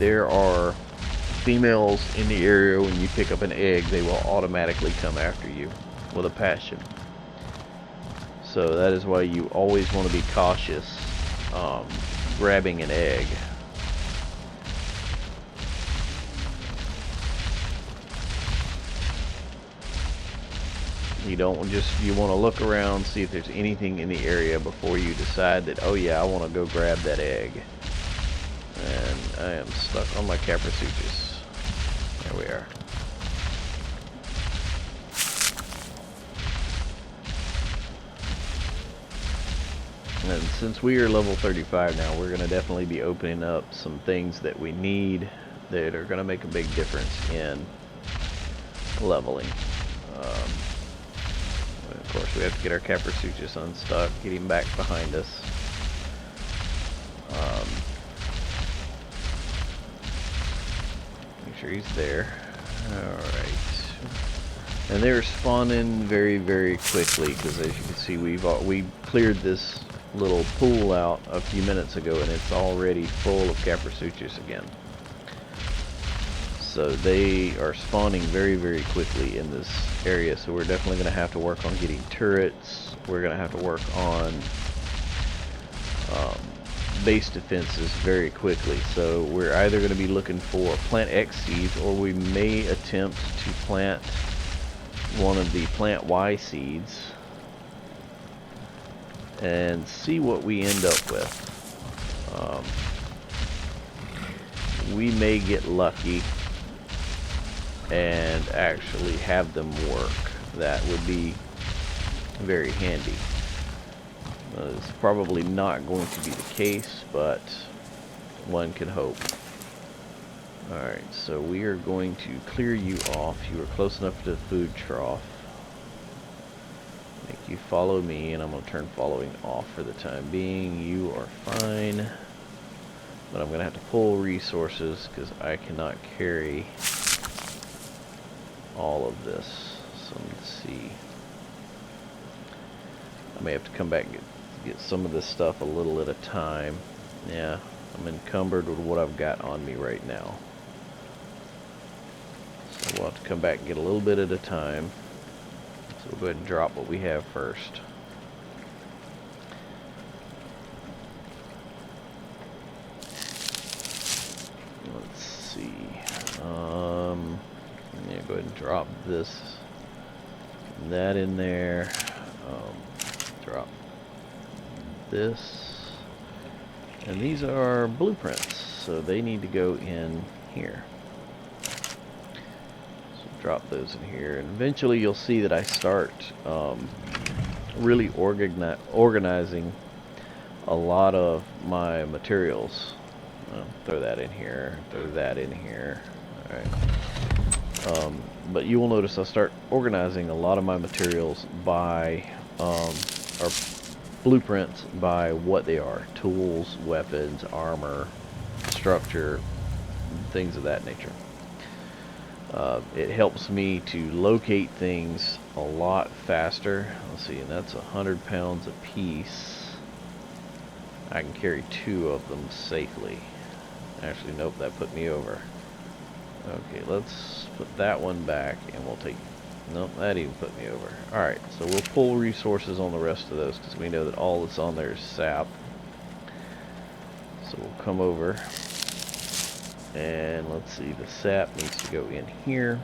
there are females in the area, when you pick up an egg, they will automatically come after you with a passion. So that is why you always want to be cautious grabbing an egg. You don't just, you want to look around, see if there's anything in the area before you decide that, oh yeah, I want to go grab that egg. And I am stuck on my Caprisuchus. There we are. And since we are level 35 now, we're going to definitely be opening up some things that we need that are going to make a big difference in leveling. Of course, we have to get our Caprisuchus unstuck, get him back behind us. Make sure he's there. Alright. And they're spawning very, very quickly, because as you can see, we cleared this little pool out a few minutes ago, and it's already full of Caprisuchus again. So they are spawning very, very quickly in this area, so we're definitely going to have to work on getting turrets. We're going to have to work on base defenses very quickly. So we're either going to be looking for plant X seeds, or we may attempt to plant one of the plant Y seeds and see what we end up with. We may get lucky and actually have them work. That would be very handy. It's probably not going to be the case, but one can hope. Alright, so we are going to clear you off. You are close enough to the food trough. Make you follow me, and I'm going to turn following off for the time being. You are fine. But I'm going to have to pull resources because I cannot carry all of this. So let's see. I may have to come back and get some of this stuff a little at a time. Yeah, I'm encumbered with what I've got on me right now. So we'll have to come back and get a little bit at a time. So we'll go ahead and drop what we have first. Let's see. Yeah, go ahead and drop this, that in there. Drop this, and these are blueprints, so they need to go in here. So drop those in here, and eventually you'll see that I start really organizing a lot of my materials. Throw that in here, throw that in here. Alright. But you will notice I'll start organizing a lot of my materials by, or blueprints by what they are. Tools, weapons, armor, structure, things of that nature. It helps me to locate things a lot faster. Let's see, and that's 100 pounds a piece. I can carry 2 of them safely. Actually, nope, that put me over. Okay, let's put that one back, and we'll take... Nope, that even put me over. Alright, so we'll pull resources on the rest of those, because we know that all that's on there is sap. So we'll come over, and let's see, the sap needs to go in here.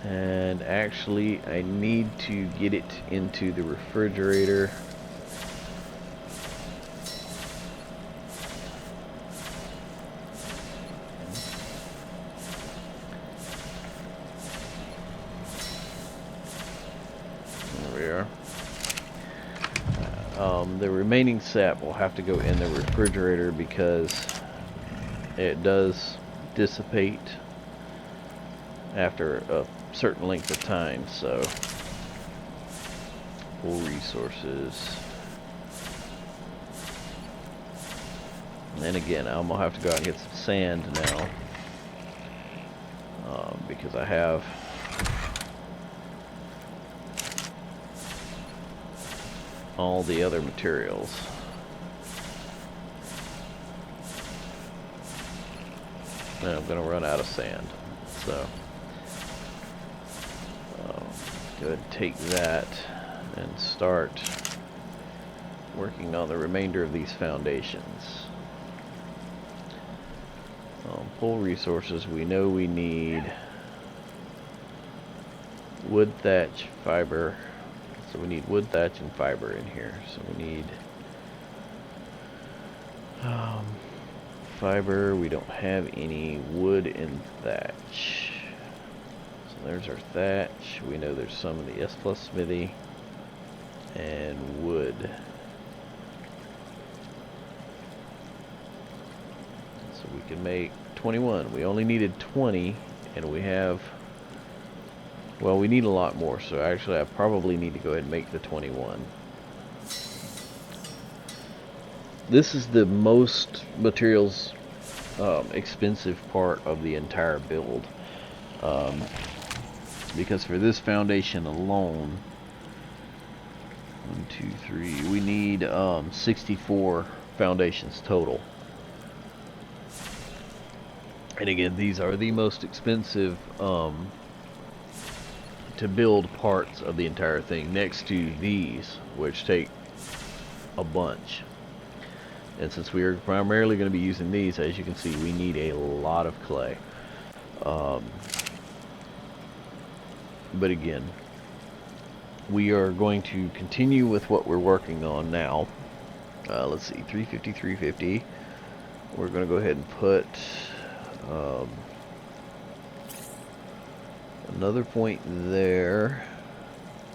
And actually, I need to get it into the refrigerator. The remaining sap will have to go in the refrigerator because it does dissipate after a certain length of time. So, pull resources. And then again, I'm gonna have to go out and get some sand now because I have all the other materials. and I'm going to run out of sand. So go ahead and take that and start working on the remainder of these foundations. Pull resources. We know we need wood, thatch, fiber. So we need wood, thatch, and fiber in here. So we need fiber. We don't have any wood and thatch. So there's our thatch. We know there's some of the S+ smithy and wood. So we can make 21. We only needed 20, and we have, well, we need a lot more, so actually I probably need to go ahead and make the 21. This is the most materials expensive part of the entire build, because for this foundation alone, 1, 2, 3, we need 64 foundations total. And again, these are the most expensive to build parts of the entire thing, next to these, which take a bunch. And since we are primarily going to be using these, as you can see, we need a lot of clay. But again, we are going to continue with what we're working on now. Let's see, 350, 350. We're going to go ahead and put another point there,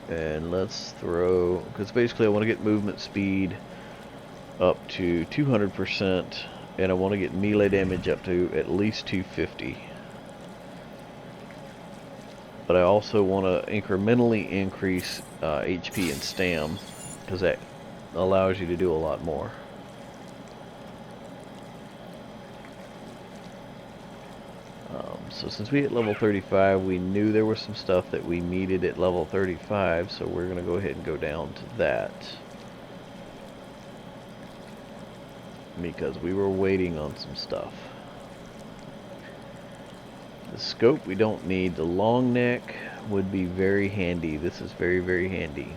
and let's throw, because basically I want to get movement speed up to 200%, and I want to get melee damage up to at least 250. But I also want to incrementally increase HP and stam, because that allows you to do a lot more. So since we hit level 35, we knew there was some stuff that we needed at level 35, so we're going to go ahead and go down to that. Because we were waiting on some stuff. The scope we don't need. The long neck would be very handy. This is very, very handy.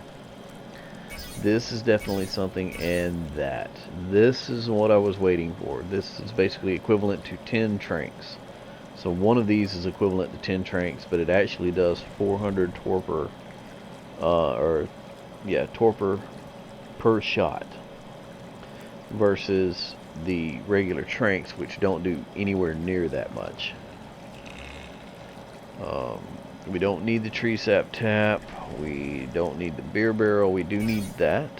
This is definitely something, and that. This is what I was waiting for. This is basically equivalent to 10 tranks. So one of these is equivalent to 10 tranks, but it actually does 400 torpor, torpor per shot, versus the regular tranks, which don't do anywhere near that much. We don't need the tree sap tap. We don't need the beer barrel. We do need that.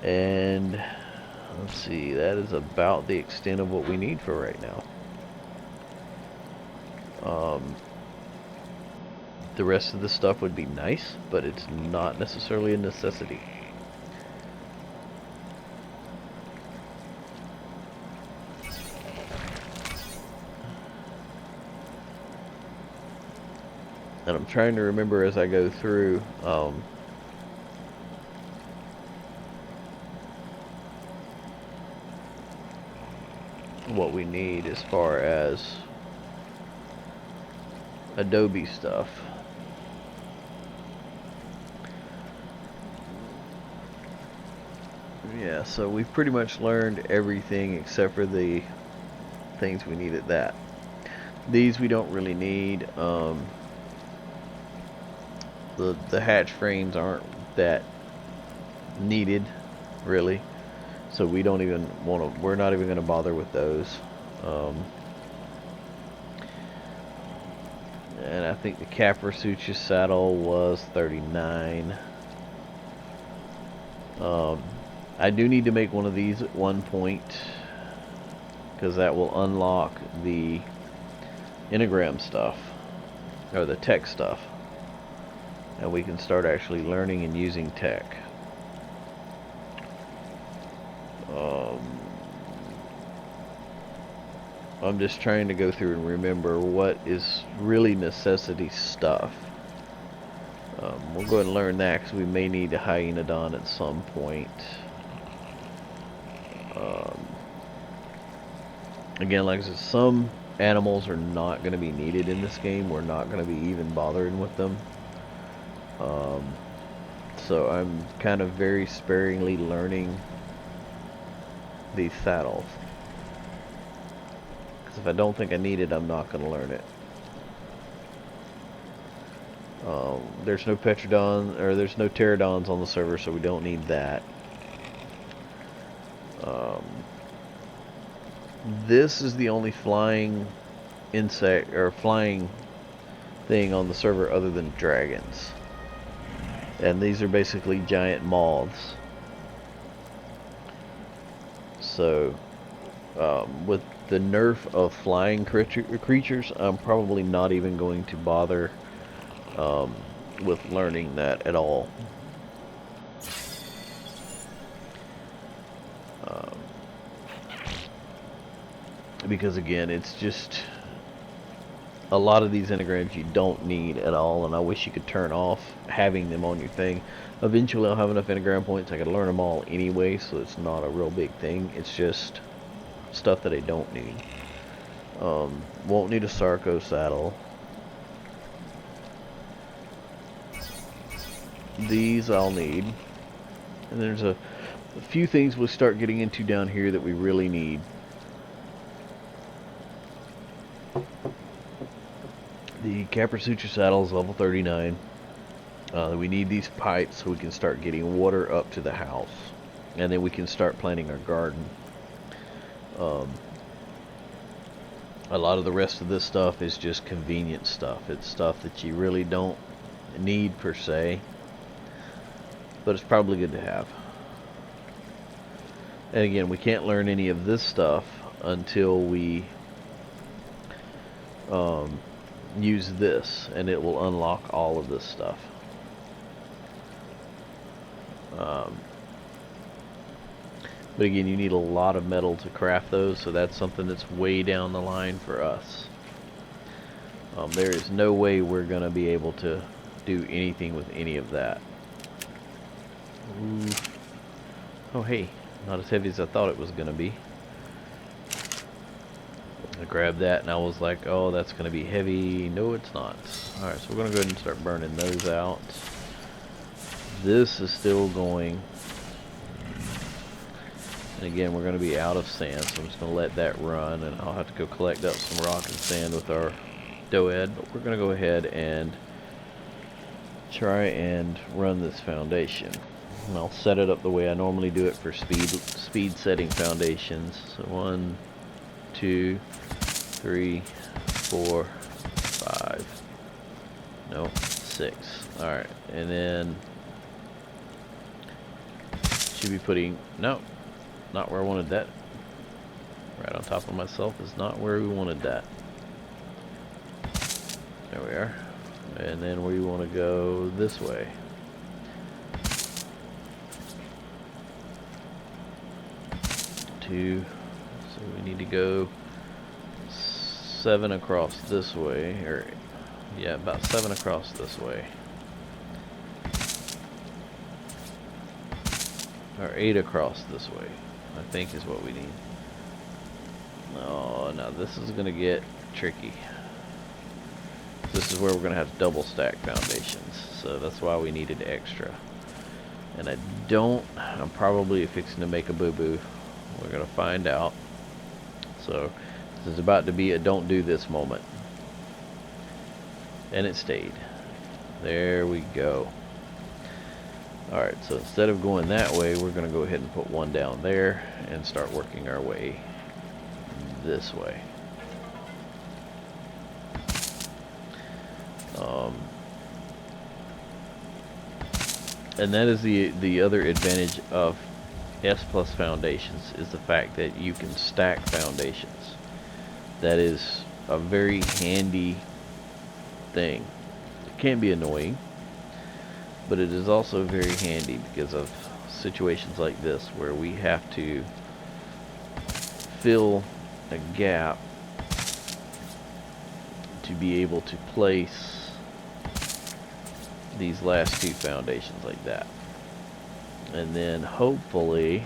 And let's see, that is about the extent of what we need for right now. The rest of the stuff would be nice, but it's not necessarily a necessity. And I'm trying to remember as I go through, what we need as far as Adobe stuff. Yeah, so we've pretty much learned everything except for the things we needed that. These we don't really need. The hatch frames aren't that needed, really. So we don't even want to, we're not even going to bother with those. And I think the Caprasucha saddle was 39. I do need to make one of these at one point, because that will unlock the enneagram stuff, or the tech stuff, and we can start actually learning and using tech. I'm just trying to go through and remember what is really necessity stuff. We'll go ahead and learn that, because we may need a Hyenodon at some point. Again, like I said, some animals are not going to be needed in this game. We're not going to be even bothering with them. So I'm kind of very sparingly learning these saddles. Because if I don't think I need it, I'm not going to learn it. There's no Petrodon, or there's no Pterodons on the server, so we don't need that. This is the only flying insect, or flying thing on the server other than dragons. And these are basically giant moths. So, with the nerf of flying creatures, I'm probably not even going to bother with learning that at all. Because again, it's just a lot of these engrams you don't need at all, and I wish you could turn off having them on your thing. Eventually I'll have enough engram points I could learn them all anyway, so it's not a real big thing. It's just stuff that I don't need. Won't need a Sarco saddle. These I'll need. And there's a few things we'll start getting into down here that we really need. The Caprasutra saddle is level 39. We need these pipes so we can start getting water up to the house. And then we can start planting our garden. A lot of the rest of this stuff is just convenience stuff. It's stuff that you really don't need per se. But it's probably good to have. And again, we can't learn any of this stuff until we use this, and it will unlock all of this stuff. But again, you need a lot of metal to craft those, so that's something that's way down the line for us. There is no way we're going to be able to do anything with any of that. Ooh. Oh hey, not as heavy as I thought it was going to be. I grabbed that and I was like, oh, that's going to be heavy. No, it's not. Alright, so we're going to go ahead and start burning those out. This is still going. And again, we're going to be out of sand, so I'm just going to let that run, and I'll have to go collect up some rock and sand with our doed. But we're going to go ahead and try and run this foundation. And I'll set it up the way I normally do it for speed setting foundations. So 1, 2, 3, 4, 5. No, 6. Alright, and then should be putting, no, not where I wanted that. Right on top of myself is not where we wanted that. There we are. And then we want to go this way. So we need to go 7 across this way, or yeah, about 7 across this way, or 8 across this way, I think is what we need. Oh, now this is gonna get tricky. This is where we're gonna have to double stack foundations, so that's why we needed extra. And I'm probably fixing to make a boo-boo. We're going to find out. So, this is about to be a don't do this moment. And it stayed. There we go. Alright, so instead of going that way, we're going to go ahead and put one down there and start working our way this way. And that is the other advantage of S Plus foundations, is the fact that you can stack foundations. That is a very handy thing. It can be annoying, but it is also very handy because of situations like this where we have to fill a gap to be able to place these last 2 foundations like that. And then hopefully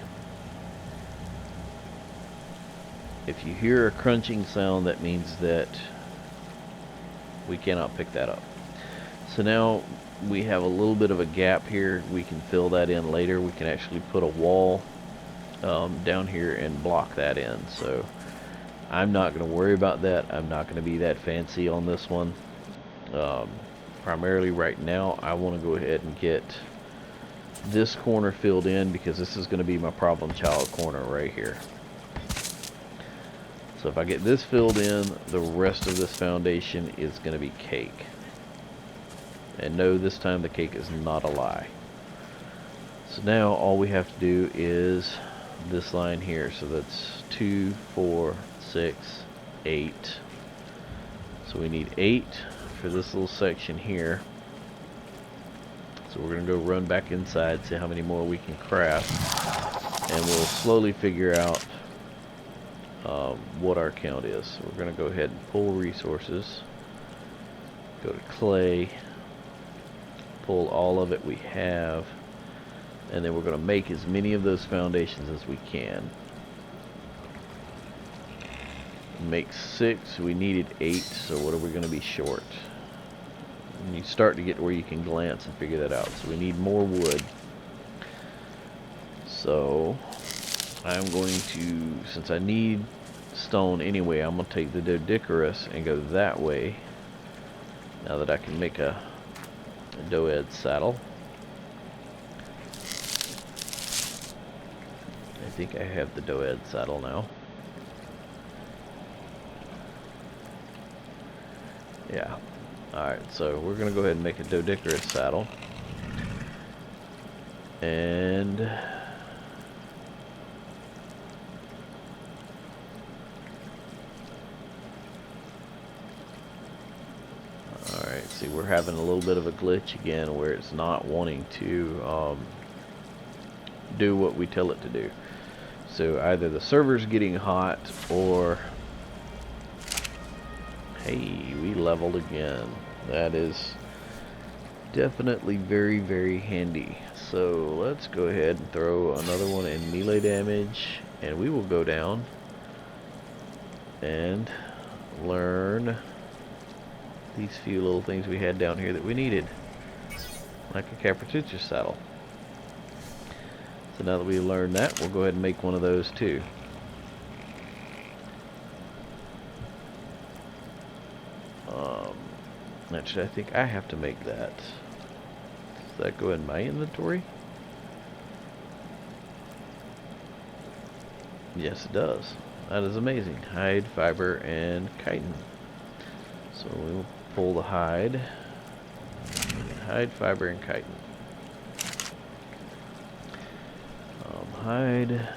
If you hear a crunching sound, that means that we cannot pick that up. So now we have a little bit of a gap here. We can fill that in later. We can actually put a wall down here and block that in. So I'm not going to worry about that. I'm not going to be that fancy on this one. Primarily right now, I want to go ahead and get this corner filled in, because this is going to be my problem child corner right here. So if I get this filled in, the rest of this foundation is going to be cake. And no, this time the cake is not a lie. So now all we have to do is this line here. So that's 2, 4, 6, 8. So we need 8 for this little section here. So we're going to go run back inside, see how many more we can craft. And we'll slowly figure out what our count is. So we're going to go ahead and pull resources. Go to clay. Pull all of it we have. And then we're going to make as many of those foundations as we can. Make 6. We needed 8, so what are we going to be short? And you start to get where you can glance and figure that out. So we need more wood. So I'm going to, since I need stone anyway, I'm going to take the Doedicurus and go that way. Now that I can make a Doed saddle. I think I have the Doed saddle now. Yeah. Alright, so we're going to go ahead and make a Doedicurus saddle. And alright, see, we're having a little bit of a glitch again where it's not wanting to do what we tell it to do. So either the server's getting hot, or hey, we leveled again. That is definitely very, very handy. So let's go ahead and throw another one in melee damage, and we will go down and learn these few little things we had down here that we needed, like a Capritucci saddle. So now that we learned that, we'll go ahead and make one of those too. Actually, I think I have to make that. Does that go in my inventory? Yes, it does. That is amazing. Hide, fiber, and chitin. So we'll pull the hide. Hide, fiber, and chitin. Hide,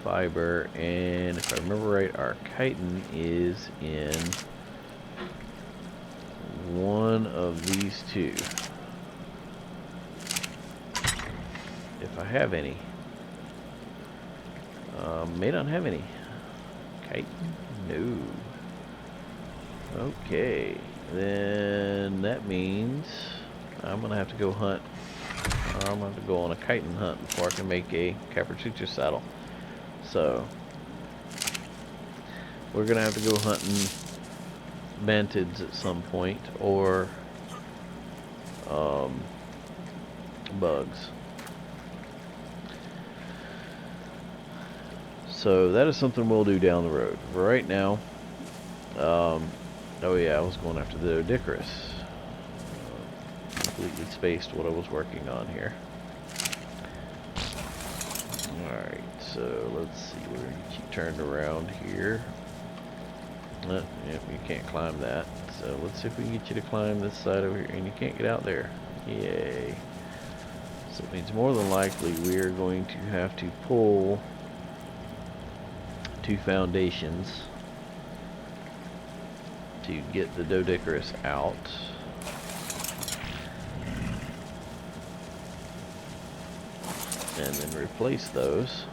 fiber, and if I remember right, our chitin is in one of these two. If I have any. May not have any. Chitin? No. Okay. Then that means I'm going to have to go hunt. I'm going to have to go on a chitin hunt before I can make a Capritucci saddle. So we're going to have to go hunting mantids at some point, or bugs. So that is something we'll do down the road. Right now, oh yeah, I was going after the Doedicurus. Completely spaced what I was working on here. Alright, so let's see, we're going to get you turned around here. Yep, you can't climb that. So let's see if we can get you to climb this side over here. And you can't get out there. Yay. So it means more than likely we are going to have to pull 2 foundations to get the Doedicurus out. And then replace those.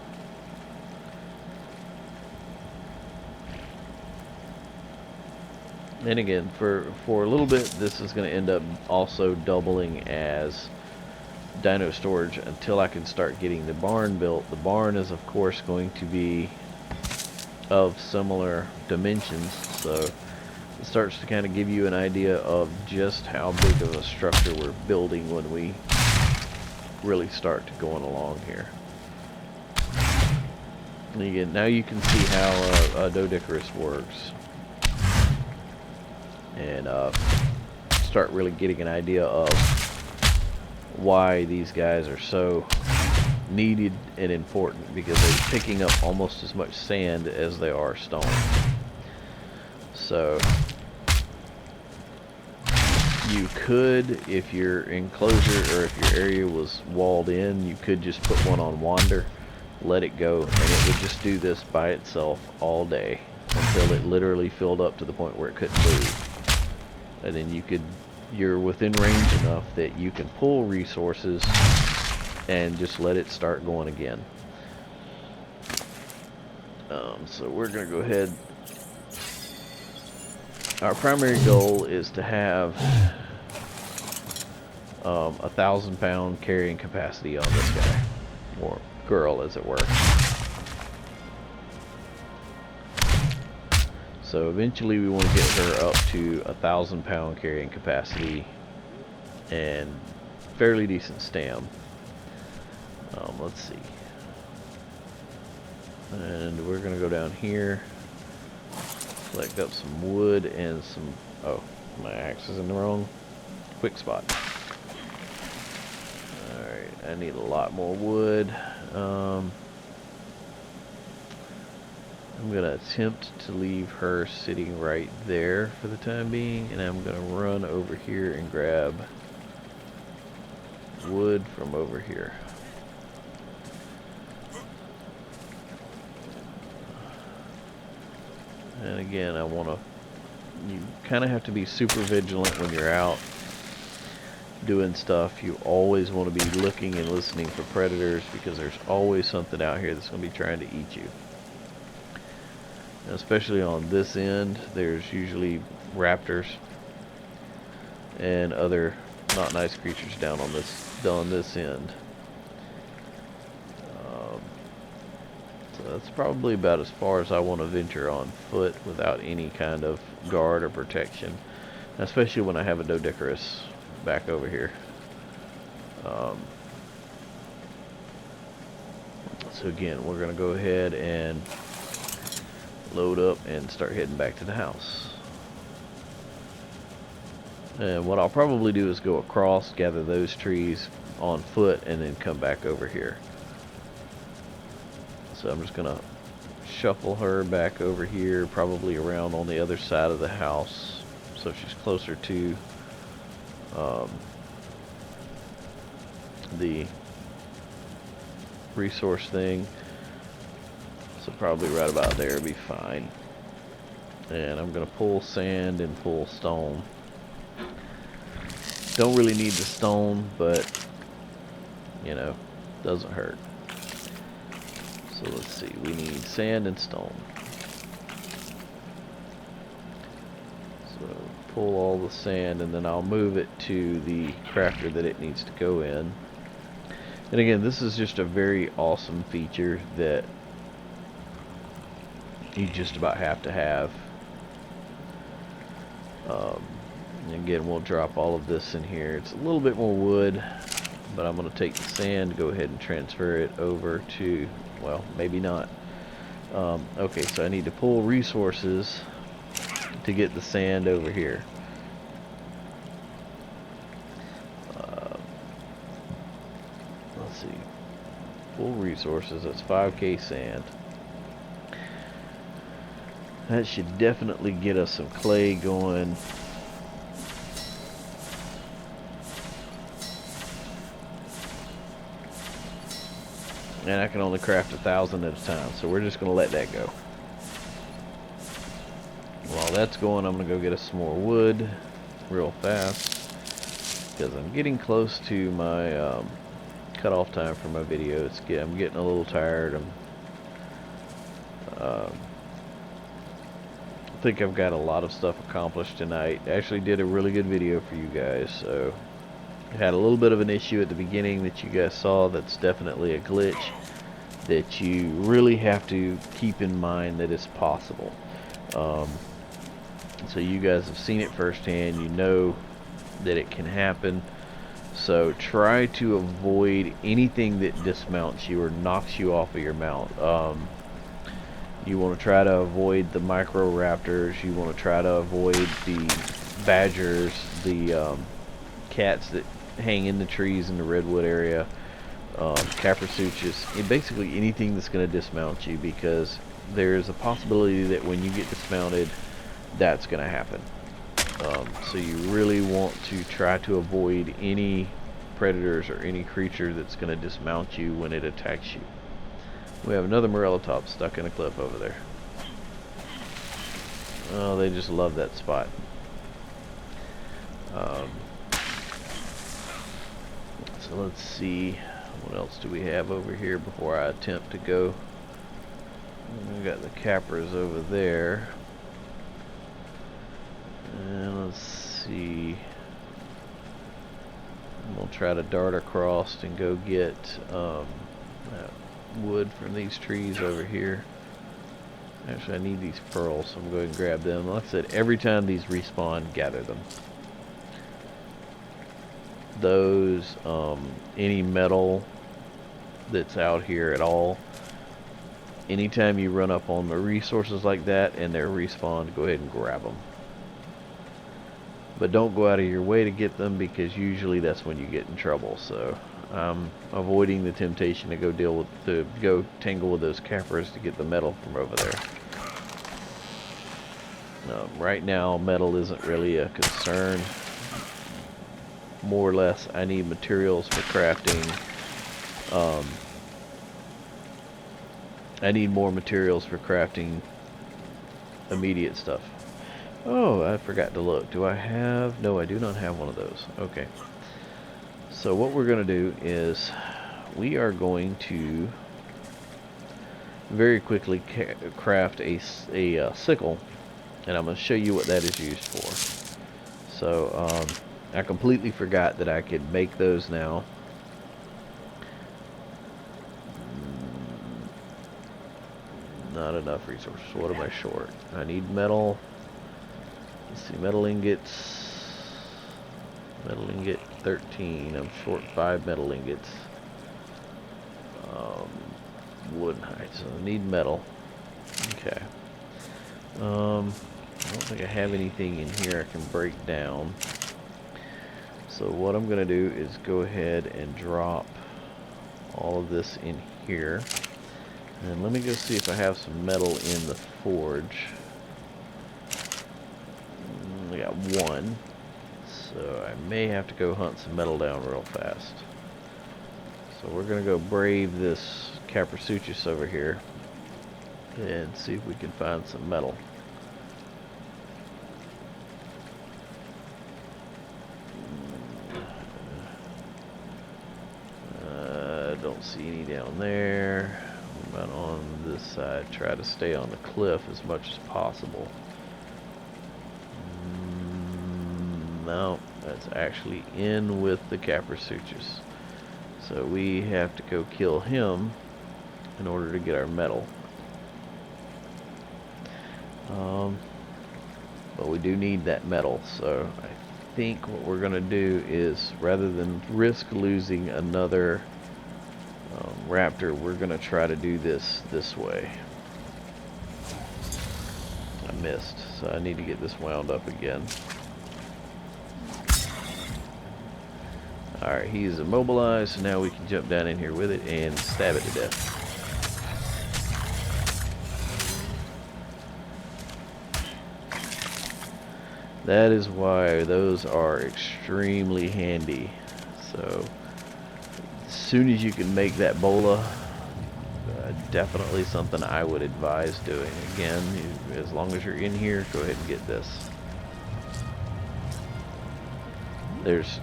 And again, for a little bit, this is going to end up also doubling as dino storage until I can start getting the barn built. The barn is, of course, going to be of similar dimensions, so it starts to kind of give you an idea of just how big of a structure we're building when we really start to going along here. And again, now you can see how a dodecarus works, and start really getting an idea of why these guys are so needed and important, because they're picking up almost as much sand as they are stone. So you could, if your enclosure or if your area was walled in, you could just put one on wander, let it go, and it would just do this by itself all day until it literally filled up to the point where it couldn't move. And then you're within range enough that you can pull resources and just let it start going again. So we're going to go ahead. Our primary goal is to have 1,000-pound carrying capacity on this guy, or girl as it were. So eventually we want to get her up to 1,000-pound carrying capacity and fairly decent stam. Let's see. And we're going to go down here, select up some wood and some... Oh, my axe is in the wrong quick spot. Alright, I need a lot more wood. I'm going to attempt to leave her sitting right there for the time being, and I'm going to run over here and grab wood from over here. And again, you kind of have to be super vigilant when you're out doing stuff. You always want to be looking and listening for predators, because there's always something out here that's going to be trying to eat you. And especially on this end, there's usually raptors and other not nice creatures down on this end. So that's probably about as far as I want to venture on foot without any kind of guard or protection, especially when I have a dodecarus back over here. So again, we're going to go ahead and load up and start heading back to the house. And what I'll probably do is go across, gather those trees on foot, and then come back over here. So I'm just going to shuffle her back over here, probably around on the other side of the house, so she's closer to the resource thing. So probably right about there will be fine. And I'm going to pull sand and pull stone. Don't really need the stone, but you know, doesn't hurt. So let's see, we need sand and stone. So pull all the sand, and then I'll move it to the crafter that it needs to go in. And again, this is just a very awesome feature that you just about have to have. Again, we'll drop all of this in here. It's a little bit more wood, but I'm going to take the sand, go ahead and transfer it over to, well, maybe not. Okay, so I need to pull resources to get the sand over here. Let's see. Pull resources, that's 5k sand. That should definitely get us some clay going. And I can only craft 1,000 at a time, so we're just going to let that go. While that's going, I'm going to go get us some more wood real fast, because I'm getting close to my cutoff time for my video. I'm getting a little tired. I think I've got a lot of stuff accomplished tonight. I actually did a really good video for you guys, so I had a little bit of an issue at the beginning that you guys saw. That's definitely a glitch that you really have to keep in mind that it's possible. So you guys have seen it firsthand. You know that it can happen. So try to avoid anything that dismounts you or knocks you off of your mount. You want to try to avoid the micro raptors. You want to try to avoid the badgers, the cats that hang in the trees in the redwood area, caprisuchus, basically anything that's going to dismount you, because there's a possibility that when you get dismounted, that's going to happen. So you really want to try to avoid any predators or any creature that's going to dismount you when it attacks you. We have another morellotop stuck in a cliff over there. Oh, they just love that spot. So let's see, what else do we have over here before I attempt to go. We got the capras over there. And let's see. We'll try to dart across and go get wood from these trees over here. Actually, I need these pearls, so I'm going to grab them. Like I said, every time these respawn, gather them. Those, any metal that's out here at all, anytime you run up on the resources like that and they're respawned, go ahead and grab them. But don't go out of your way to get them, because usually that's when you get in trouble. So I'm avoiding the temptation to go tangle with those capras to get the metal from over there. Right now, metal isn't really a concern. More or less, I need materials for crafting. I need more materials for crafting immediate stuff. Oh, I forgot to look. Do I have... No, I do not have one of those. Okay. So what we're going to do is we are going to very quickly craft a sickle, and I'm going to show you what that is used for. So I completely forgot that I could make those now. Not enough resources. What am I short? I need metal. Let's see, metal ingots. Metal ingot 13. I'm short 5 metal ingots. Wood and height. So I need metal. Okay. I don't think I have anything in here I can break down. So what I'm going to do is go ahead and drop all of this in here. And let me go see if I have some metal in the forge. I got one. So I may have to go hunt some metal down real fast. So we're going to go brave this caprisuchus over here and see if we can find some metal. Don't see any down there. What about on this side? Try to stay on the cliff as much as possible. No, that's actually in with the caprisuchus. So we have to go kill him in order to get our metal. But we do need that metal, so I think what we're going to do is, rather than risk losing another raptor, we're going to try to do this way. I missed, so I need to get this wound up again. Alright, he's immobilized, so now we can jump down in here with it and stab it to death. That is why those are extremely handy. So as soon as you can make that bola, definitely something I would advise doing. Again, as long as you're in here, go ahead and get this.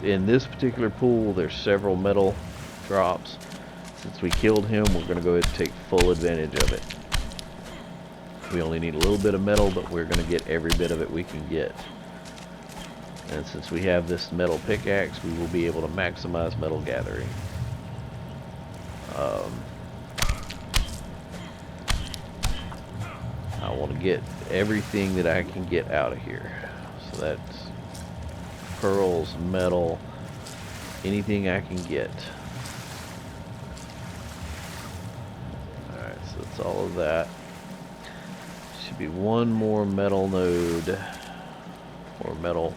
In this particular pool, there's several metal drops. Since we killed him, we're going to go ahead and take full advantage of it. We only need a little bit of metal, but we're going to get every bit of it we can get. And since we have this metal pickaxe, we will be able to maximize metal gathering. want to get everything that I can get out of here. So that's pearls, metal, anything I can get. Alright, so that's all of that. Should be one more metal node or metal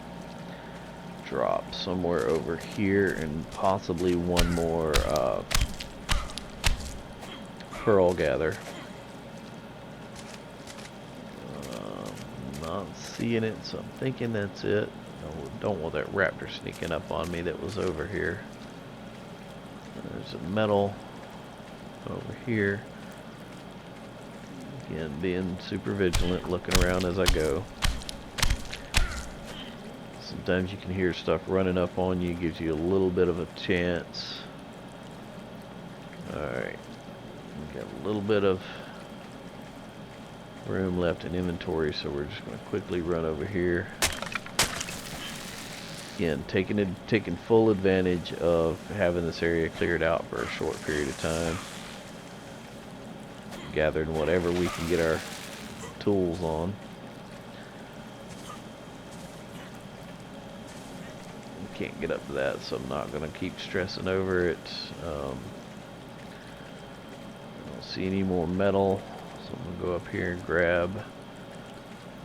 drop somewhere over here, and possibly one more pearl gather. Not seeing it, so I'm thinking that's it. Don't want that raptor sneaking up on me that was over here. There's a metal over here. Again, being super vigilant, looking around as I go. Sometimes you can hear stuff running up on you, gives you a little bit of a chance. Alright, got a little bit of room left in inventory, so we're just going to quickly run over here. Again, taking full advantage of having this area cleared out for a short period of time. Gathering whatever we can get our tools on. Can't get up to that, so I'm not going to keep stressing over it. I don't see any more metal, so I'm going to go up here and grab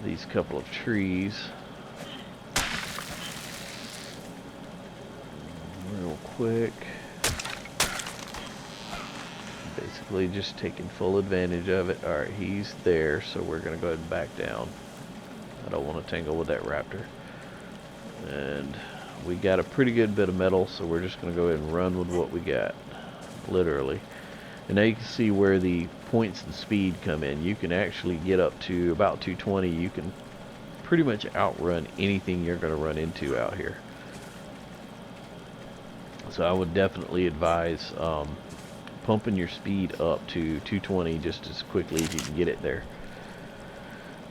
these couple of trees real quick. Basically just taking full advantage of it. Alright, he's there, so we're going to go ahead and back down. I don't want to tangle with that raptor. And we got a pretty good bit of metal, so we're just going to go ahead and run with what we got. Literally. And now you can see where the points and speed come in. You can actually get up to about 220. You can pretty much outrun anything you're going to run into out here. So I would definitely advise pumping your speed up to 220 just as quickly as you can get it there.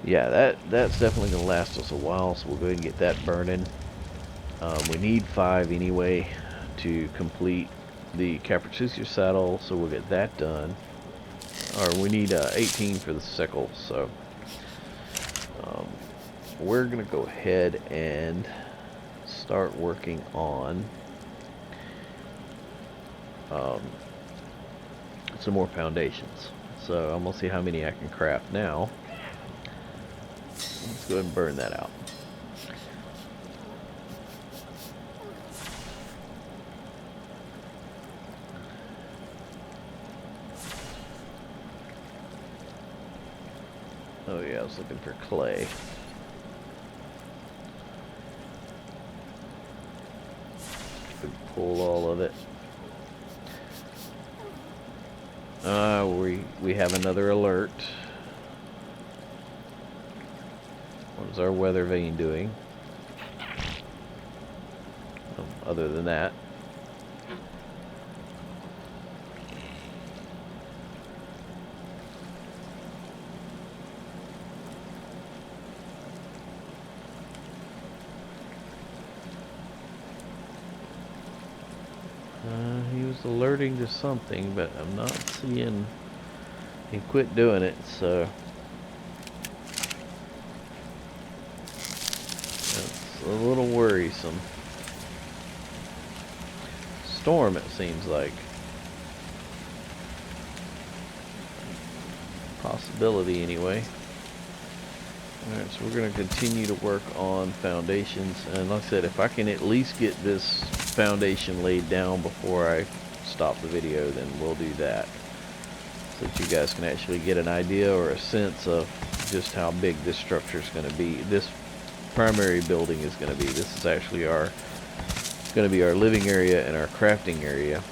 Yeah, that's definitely going to last us a while, so we'll go ahead and get that burning. We need 5 anyway to complete the Capricious saddle, so we'll get that done. Or we need 18 for the sickle, so we're going to go ahead and start working on some more foundations. So I'm going to see how many I can craft now. Let's go ahead and burn that out. Oh yeah, I was looking for clay. Pull all of it. We have another alert. What is our weather vane doing? Other than that. He was alerting to something, but I'm not seeing he quit doing it, so that's a little worrisome. Storm, it seems like. Possibility, anyway. Alright, so we're going to continue to work on foundations, and like I said, if I can at least get this foundation laid down before I stop the video, then we'll do that, so that you guys can actually get an idea or a sense of just how big this structure is going to be. This primary building is going to be. This is actually going to be our living area and our crafting area,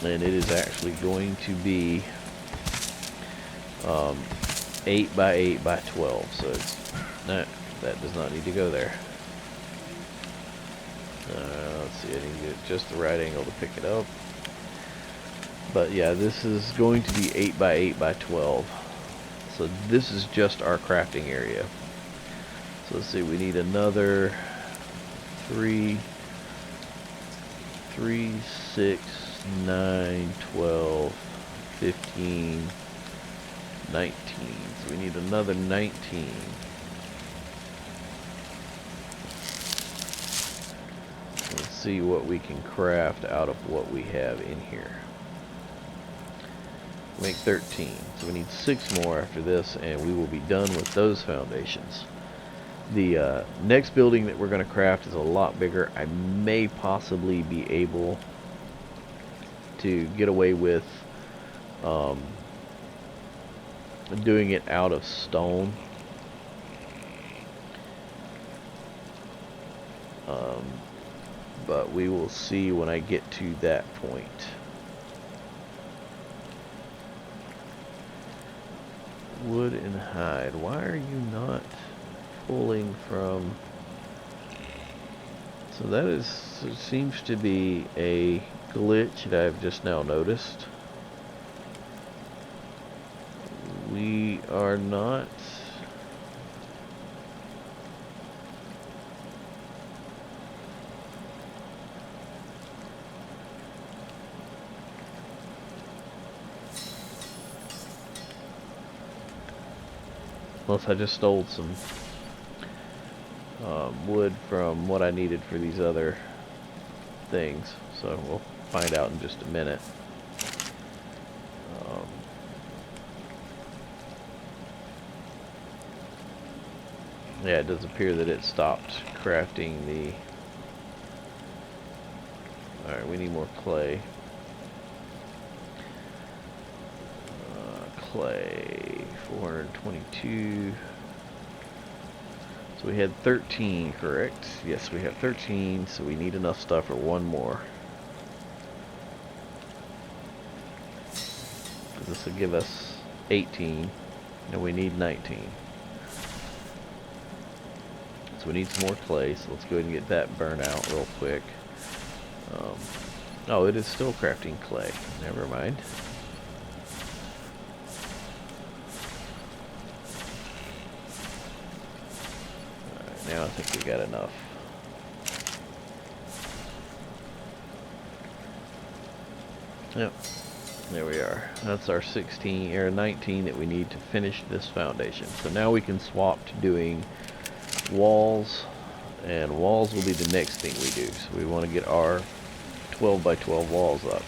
and it is actually going to be 8 by 8 by 12. So it's that does not need to go there. Let's see, I need to get just the right angle to pick it up. But yeah, this is going to be 8 by 8 by 12. So this is just our crafting area. So let's see, we need another 3, 6, 9, 12, 15, 19. So we need another 19. Let's see what we can craft out of what we have in here. Make 13. So we need 6 more after this, and we will be done with those foundations. The next building that we're going to craft is a lot bigger. I may possibly be able to get away with doing it out of stone. But we will see when I get to that point. Wood and hide. Why are you not pulling from? So that seems to be a glitch that I've just now noticed. We are not unless I just stole some wood from what I needed for these other things. So we'll find out in just a minute. Yeah, it does appear that it stopped crafting the... Alright, we need more clay. Clay, 422. So we had 13, correct? Yes, we have 13, so we need enough stuff for one more. This will give us 18, and we need 19. So we need some more clay, so let's go ahead and get that burnt out real quick. Oh, it is still crafting clay. Never mind. Alright, now I think we got enough. Yep, there we are. That's our 16 or 19 that we need to finish this foundation. So now we can swap to doing walls, and walls will be the next thing we do. So we want to get our 12 by 12 walls up.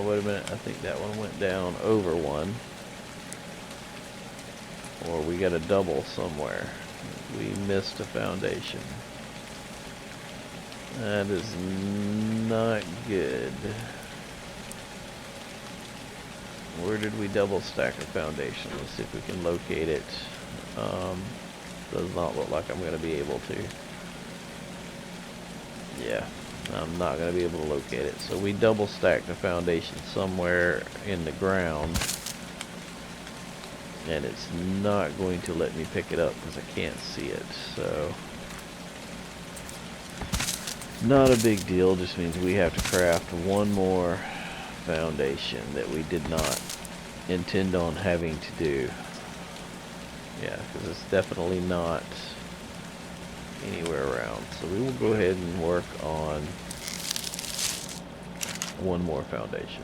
Wait a minute, I think that one went down over one. Or we got a double somewhere. We missed a foundation. That is not good. Where did we double stack a foundation? Let's see if we can locate it. Does not look like I'm going to be able to. Yeah. I'm not going to be able to locate it. So we double stacked the foundation somewhere in the ground, and it's not going to let me pick it up because I can't see it. So not a big deal, just means we have to craft one more foundation that we did not intend on having to do. Yeah, because it's definitely not anywhere around. So we will go ahead and work on one more foundation.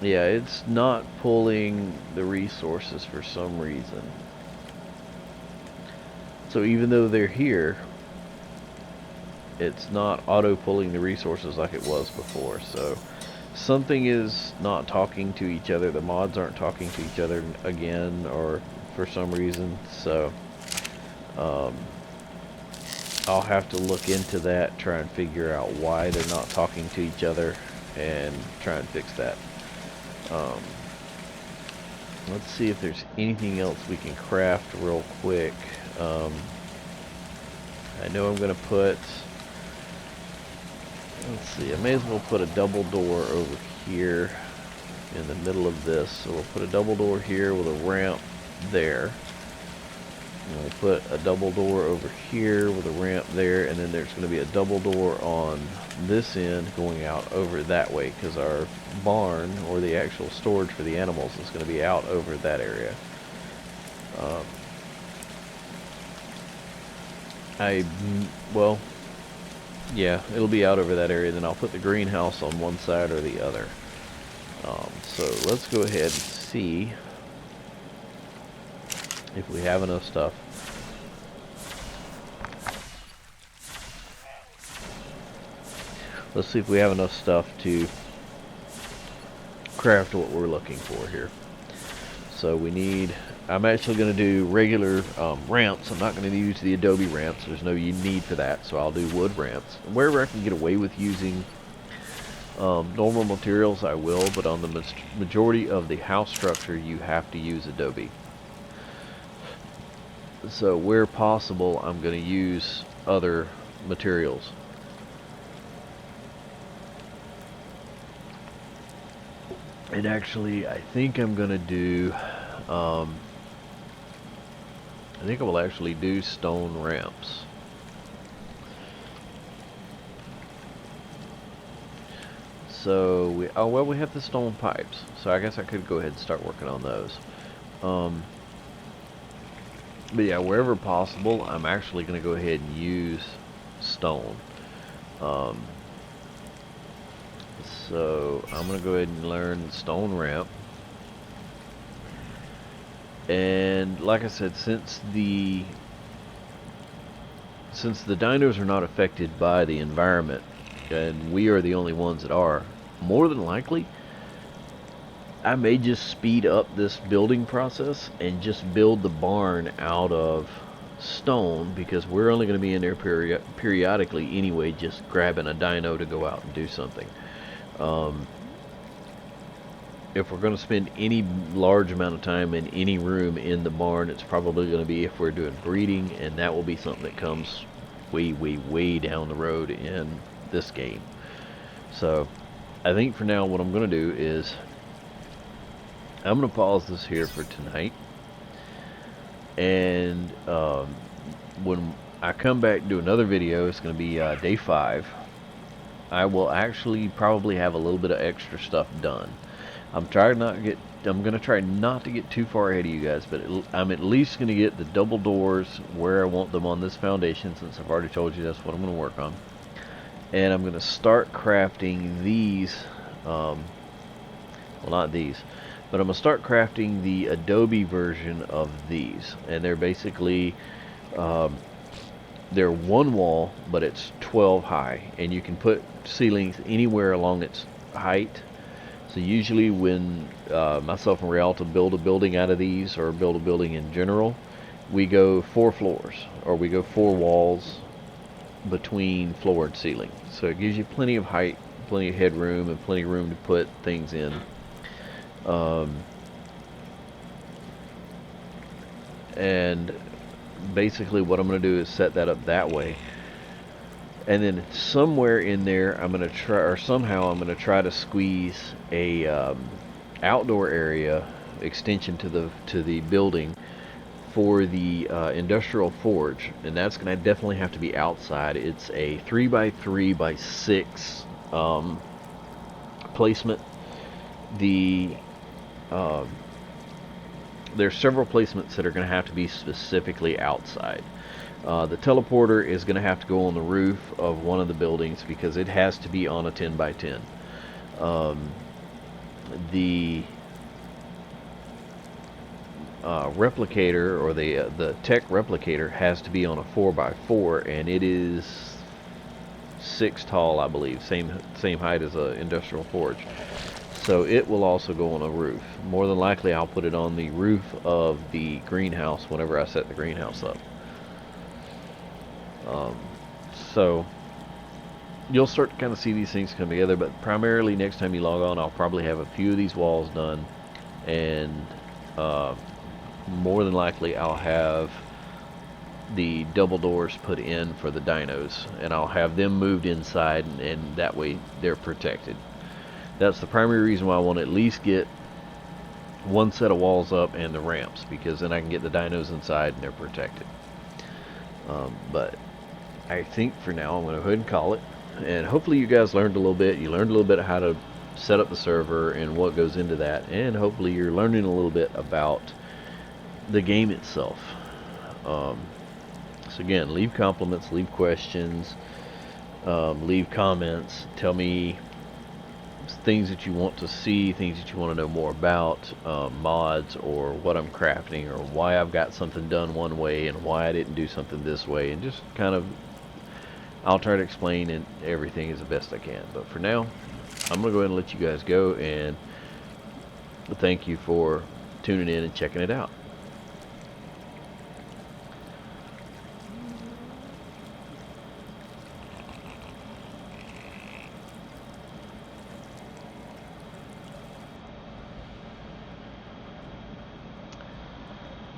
Yeah, it's not pulling the resources for some reason. So even though they're here, it's not auto pulling the resources like it was before. So something is not talking to each other. The mods aren't talking to each other again, or for some reason. So I'll have to look into that, try and figure out why they're not talking to each other, and try and fix that. Let's see if there's anything else we can craft real quick. I know I'm going to put... Let's see, I may as well put a double door over here in the middle of this. So we'll put a double door here with a ramp there. We'll put a double door over here with a ramp there, and then there's going to be a double door on this end going out over that way, because our barn, or the actual storage for the animals, is going to be out over that area. Well, yeah, it'll be out over that area. Then I'll put the greenhouse on one side or the other. So let's go ahead and see if we have enough stuff. Let's see if we have enough stuff to craft what we're looking for here. So we need, I'm actually going to do regular ramps. I'm not going to use the adobe ramps. There's no need for that, so I'll do wood ramps. And wherever I can get away with using normal materials, I will, but on the majority of the house structure, you have to use adobe. So where possible, I'm going to use other materials. And actually, I think I'm going to do, I think I will actually do stone ramps. So, we have the stone pipes. So I guess I could go ahead and start working on those. But yeah, wherever possible, I'm actually going to go ahead and use stone. So I'm going to go ahead and learn the stone ramp. And like I said, since the dinos are not affected by the environment, and we are the only ones that are, more than likely, I may just speed up this building process and just build the barn out of stone, because we're only going to be in there periodically anyway, just grabbing a dino to go out and do something. If we're going to spend any large amount of time in any room in the barn, it's probably going to be if we're doing breeding, and that will be something that comes way down the road in this game. So I think for now what I'm going to do is I'm going to pause this here for tonight, and when I come back and do another video, it's going to be day 5. I will actually probably have a little bit of extra stuff done. I'm going to try not to get too far ahead of you guys, but I'm at least going to get the double doors where I want them on this foundation, since I've already told you that's what I'm going to work on. And I'm going to start crafting these, well, not these, but I'm going to start crafting the adobe version of these. And they're basically, they're one wall, but it's 12 high, and you can put ceilings anywhere along its height. So usually when myself and Rialto build a building out of these, or build a building in general, we go 4 floors, or we go 4 walls between floor and ceiling. So it gives you plenty of height, plenty of headroom, and plenty of room to put things in. And basically what I'm going to do is set that up that way, and then somewhere in there I'm going to try, or somehow I'm going to try to squeeze a outdoor area extension to the building for the industrial forge, and that's going to definitely have to be outside. It's a 3x3x6 placement. There's several placements that are going to have to be specifically outside. The teleporter is going to have to go on the roof of one of the buildings, because it has to be on a 10x10. The replicator, or the tech replicator, has to be on a 4x4, and it is 6 tall, I believe, same height as a industrial forge. So it will also go on a roof. More than likely I'll put it on the roof of the greenhouse whenever I set the greenhouse up. So you'll start to kind of see these things come together, but primarily next time you log on, I'll probably have a few of these walls done, and more than likely I'll have the double doors put in for the dinos, and I'll have them moved inside, and that way they're protected. That's the primary reason why I want to at least get one set of walls up and the ramps, because then I can get the dinos inside and they're protected. But I think for now I'm going to go ahead and call it. And hopefully you guys learned a little bit. You learned a little bit how to set up the server and what goes into that. And hopefully you're learning a little bit about the game itself. So again, leave compliments, leave questions, leave comments. Tell me things that you want to see, things that you want to know more about, mods, or what I'm crafting, or why I've got something done one way and why I didn't do something this way, and just kind of, I'll try to explain everything as the best I can. But for now, I'm going to go ahead and let you guys go, and thank you for tuning in and checking it out.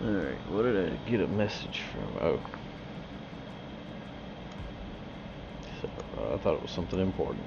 Alright, what did I get a message from? Oh. So, I thought it was something important.